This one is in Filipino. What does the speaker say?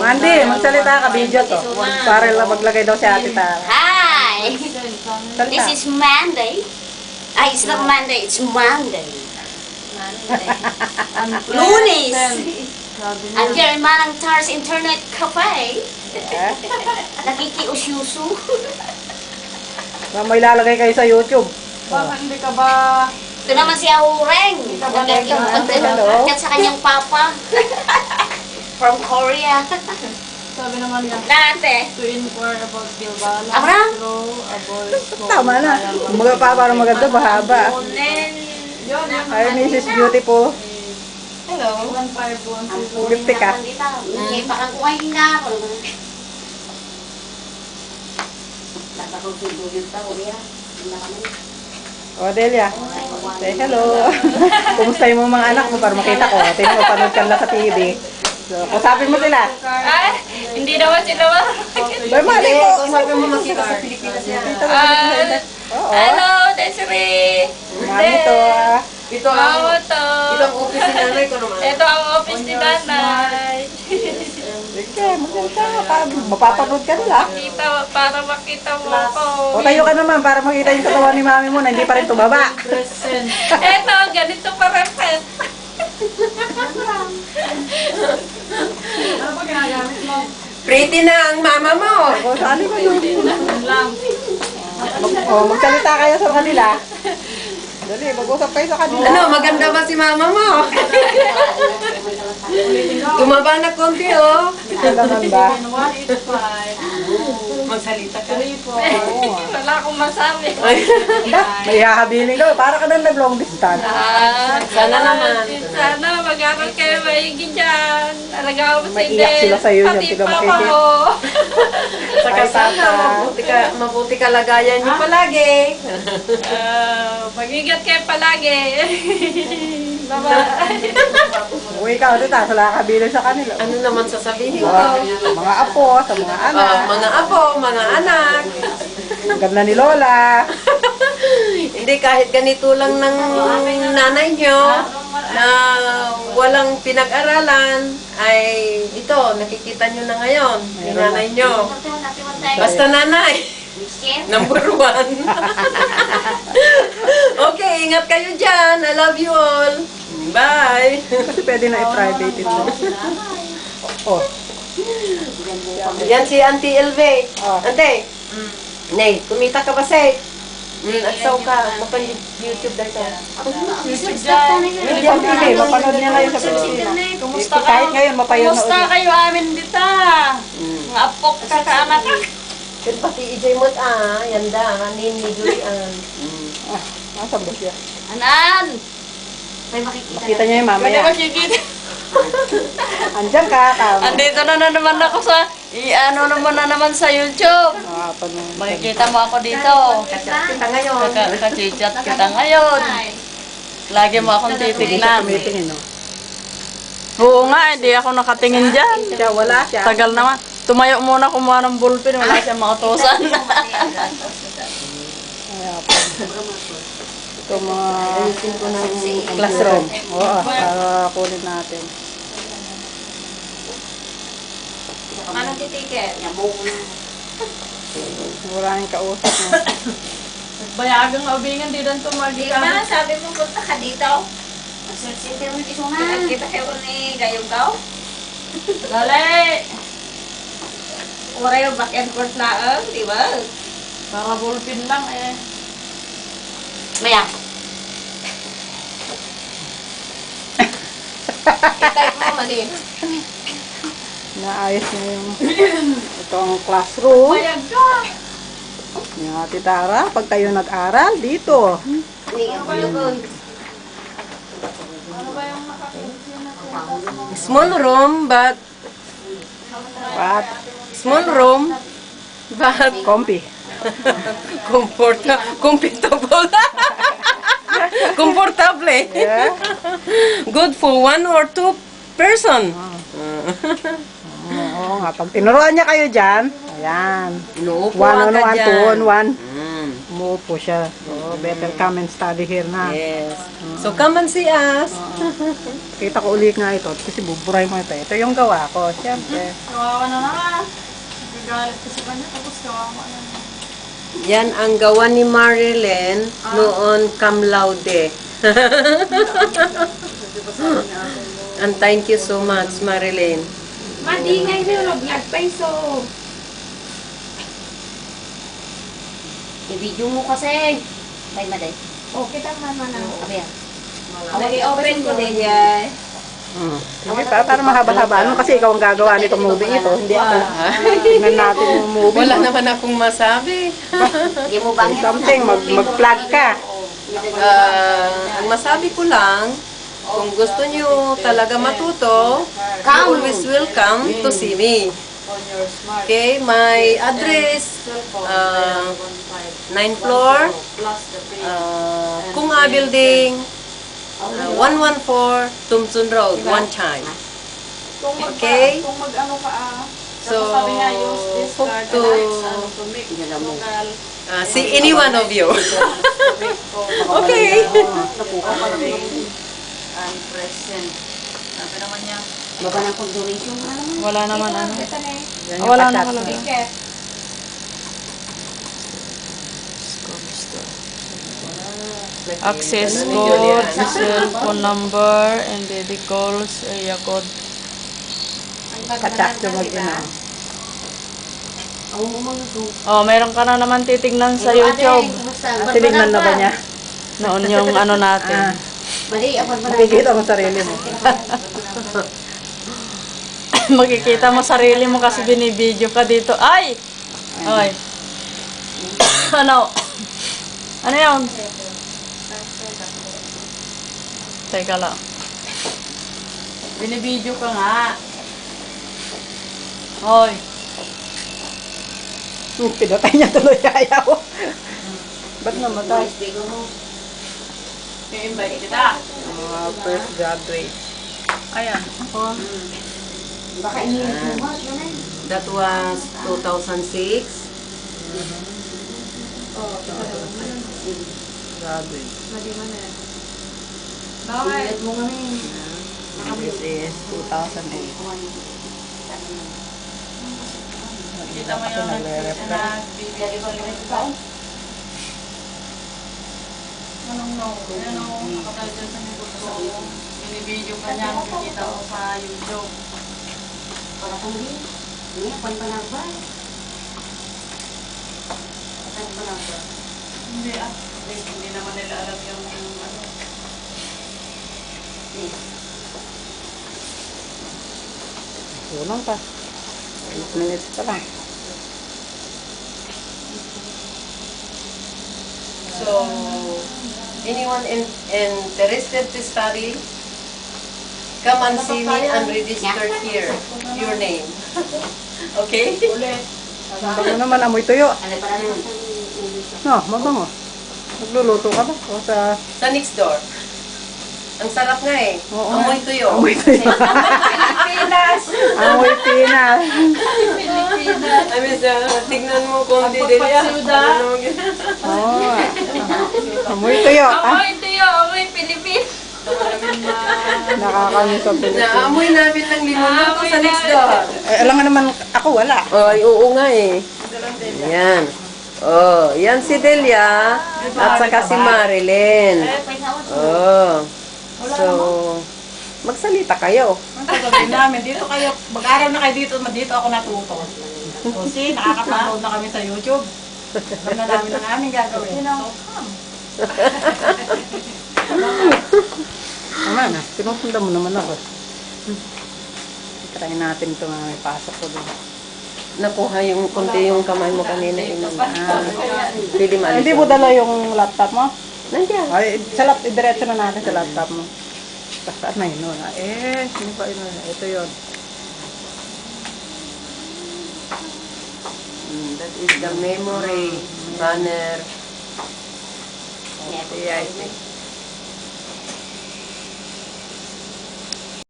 Mandy, magsalita ka, video to. Para lang maglagay daw si Ate Tara. Hi! Salita. This is Monday. It's not Monday, it's Monday. Lunes! I'm here in Manang Tars Internet Cafe. Nakikiusyusu. May lalagay kayo sa YouTube. Bakit hindi ka ba... Ito naman si Ahureng. Nagkakit sa kanyang papa. From Korea. Sabi naman niya, Dati. to inquire about Bilbala, Abraham? Tama na. Mga pa, parang maganda, bahaba. Yun, Ay, Mrs. Beautiful. Hello. 1516. 50 ka. Okay, pakang kumain nga ako. O, Delia. Say hello. Kumusta yung mga anak mo para makita ko? Tingnan mo, panood ka lang sa TV. So, kusapin mo sila. Ay, hindi naman sila ba? Bay, mali ko. Sabi mo makita sa Pilipinas yan. Oo. Hello, Desiree. Mami to. Ito ang, Mama to. ito ang office ni nanay ko naman. Ito ang office ni nanay. Sige, maganda. Mapapanood ka nila. Para makita mo ako. O, tayo ka naman para makita yung katawan ni mami mo na hindi pa rin tumaba. Present. Ito, ganito pa rin. Ano ba ginagamit mo? Pretty na ang mama mo. O, saan ba yun? Yan lang. O, magsalita kayo sa kanila. Dali, mag-usap kayo sa kanila. Ano, maganda ba si mama mo? Tumaba na konti, oh. Ang naman ba? 185. Magsalita ka. 34. Wala akong masabi. May hahabiling daw. Para ka nang nag-long distance. Sana naman. Sana mag-aral kayo maigi dyan. Alagaan mo si Maiiyak Del. sila sa'yo dyan, Pati tiga papa makikita. mo. Saka sana, mabuti ka lagayan niyo palagi. Mag-ingat kayo palagi. Bye-bye. Uwi ka ulit sa nakakabiling sa kanila. Ano naman sasabihin ko? Mga apo, sa mga anak. Mga apo, mga anak. Ang ganda ni Lola. Hindi kahit ganito lang ng nanay nyo na walang pinag-aralan, ay ito, nakikita nyo na ngayon, ni nanay nyo. Basta nanay, number 1. Okay, ingat kayo dyan. I love you all. Bye. Kasi pwede na i-private ito. Oh, Yan si Auntie Elve. Oh. Ante, Nay, kumita ka ba, Say? Agsaw ka, mapan-YouTube dahil ka. Medium TV, mapanood niya ngayon sa Pilipinas. Kumusta Kahit kayo? ngayon, mapayanood Kumusta niya. kayo amin dito? Mga apok kakaanak. Yan pati EJ Mot, yanda, ninidulian. Nasaan ba siya? Anan! May makikita. Makita niya yung Pwede mamaya. ba sigit? Andyan ka, kama. Andito na naman ako sa, i-ano naman na naman sa YouTube. Panood. Makikita mo ako dito. Kita ngayon. Kachichat kita ngayon. Lagi mo akong titignan. Tumitingin, no? Oo nga, hindi ako nakatingin dyan. Siya, wala siya. Tagal naman. Tumayo muna kumuha ng ballpen, wala siyang mautosan. Ito mga classroom. Oo, para kunin natin. Anong titiket? Maraming kausap mo. Bayagang maubingan di doon tumagi Di ba sabi mo punta ka dito? Search internet mo nga. Kita kayo ni Gayong Gaw? Dali! Ura yung back and forth lang, di ba? Para ballpen lang eh. Maya. I-type mo mali. Naayos niya yung... Ito ang classroom. Bayag ka! Yung Ate Tara, pag tayo nag-aral, dito. Hindi ako lugoy. Ano ba yung nakakita? Small room, but At small room, but comfy. comfortable. Comfortable. Yeah. Good for 1 or 2 person. Oo nga, pag tinuruan niya kayo dyan, ayan. Inuupo 1 on ka 1, 2 dyan. on 1. Umuupo siya. Oo. So, better come and study here na. Yes. So, come and see us. Kita ko ulit nga ito kasi buburay mo ito. Ito yung gawa ko, siyempre. Kawawa na naman. Nagagalit ko sa kanya, tapos kawawa na naman. Yan ang gawa ni Marilyn noon cum laude. And thank you so much, Marilyn. Madingay nyo, vlog pa iso. I-video mo kasi. Ay, maday. Oh, kita naman ang abiyan. Nag-i-open ko din yan. Sige pa, para mahaba-haba. Ano kasi ikaw ang gagawa nitong movie ito, hindi ako. Tingnan natin yung movie. Wala naman akong masabi. Hindi mo bang Something, mag-plug ka. Ang masabi ko lang, kung gusto niyo talaga matuto, you always welcome to see me. Okay, my address, 9th floor, Kunga Building, 114 Tumsun Road, one time. Okay? Kung mag-ano ka So, sabi nga, use this hope card to to make local. see any one of you. Okay. and present? Sabi naman niya. Baba ng pag-duration mo naman. Wala naman ano. Yan yung Wala patat. nakalagay. Access code, cellphone number, and the calls, area code. Patat yung mag-ina. Oh, meron ka na naman titignan sa YouTube. Tinignan na ba niya? Noon yung ano natin. Mali, ako ba Makikita mo sarili mo. Makikita mo sarili mo kasi binibideo ka dito. Ay! Ay. Ano? Ano yun? Teka lang. Binibideo ka nga. Hoy. Pinatay niya tuloy ayaw. Ba't namatay? I-invite kita. First graduate. Ayan. Baka inilit mo, ganun. That was 2006. Graduate. Bakit? Inilit mo kami. This is 2008. Kita mo yung nagbibigay ko rin. Anong no? Ano? Nakatay dyan sa negosyo. Binibideo ka niya. Makikita mo sa YouTube. Para kung hindi. Hindi, pan panagba. Pan panagba. Hindi ah. Hindi naman nila alam yung ano. Kulang pa. 8 minutes pa lang. So, anyone interested to study, come and see me and register here. Your name. Okay? Ulit. Ang bango naman, amoy tuyo. Ano para naman No, mabango. Nagluluto ka ba? O sa... Sa next door. Ang sarap nga eh. Oo. Amoy tuyo. Amoy tuyo. Pinas! Amoy Pinas. I mean, tignan mo kung Ang didelya. pagpagsyuda. Oo. Amoy tuyo. Ah, Amoy tiyo, amoy Pilipin. nakakamiss sa Pilipinas. Naamoy namin ng niluluto sa next door. Alam nga naman, ako wala. Ay, oo nga eh. Yan. Oh, yan si Delia at saka si Marilyn. Oh. So, magsalita kayo. Ang sasabihin namin, dito kayo, mag-aral na kayo dito, dito ako natuto. So, see, nakaka-upload na kami sa YouTube. Alam na namin ang aming gagawin. So, come. Tama na, pinupunda mo naman ako. Try natin ito na may pasok ko doon. Nakuha yung konti yung kamay mo kanina. Pwede maalis. Hindi mo dala yung laptop mo? Nandiyan. Ay, diretso na natin sa laptop mo. Basta na yun. Sino pa yun? Ito yun. That is the memory banner. Yeah. Yeah, I think.